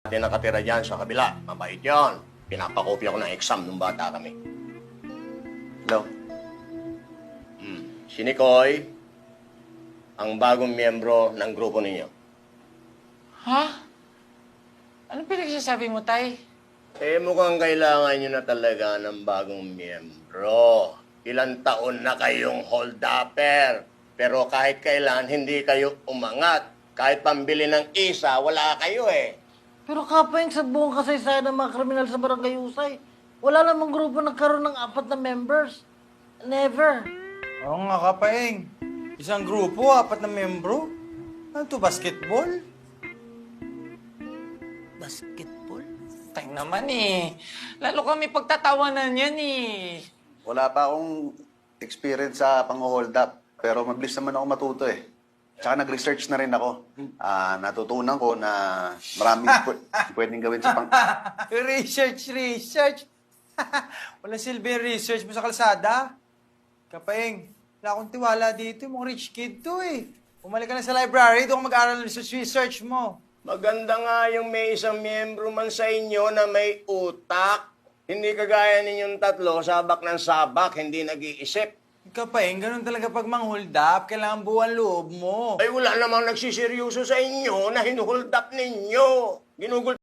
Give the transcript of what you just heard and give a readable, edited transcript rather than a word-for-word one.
Dati nakatira dyan sa kabila. Mabait yun. Pinapakopya ko ng exam nung bata kami. Hello? Si Nicoy, ang bagong miyembro ng grupo ninyo. Ha? Anong pinagsasabi mo, Tay? Mukhang kailangan nyo na talaga ng bagong miyembro. Ilang taon na kayong hold-upper. Pero kahit kailan, hindi kayo umangat. Kahit pambili ng isa, wala kayo eh. Pero kapayang sa buong kasaysayan ng mga kriminal sa Barangay Usay, wala namang grupo nagkaroon ng 4 na members. Never. Oo nga, Kapaeng. Isang grupo, 4 na membro. Ano to, basketball? Basketball? Tay naman eh. Lalo kami pagtatawanan yan eh. Wala pa akong experience sa pang-hold up. Pero mabilis naman ako matuto eh. Tsaka nag-research na rin ako. Natutunan ko na maraming pwedeng gawin sa pang... Research. Walang silbi research mo sa kalsada. Kapaeng, wala akong tiwala dito. Yung mga rich kid to eh. Umalik ka na sa library, doon ka mag-aaral ng research mo. Maganda nga yung may isang miyembro man sa inyo na may utak. Hindi kagaya ninyong tatlo, sabak ng sabak, hindi nag-iisip. Kapaeng, ganun talaga pag mang-hold up. Kailangan buwan loob mo. Ay wala namang nagsiseryoso sa inyo na hinuhold up ninyo. Ginugol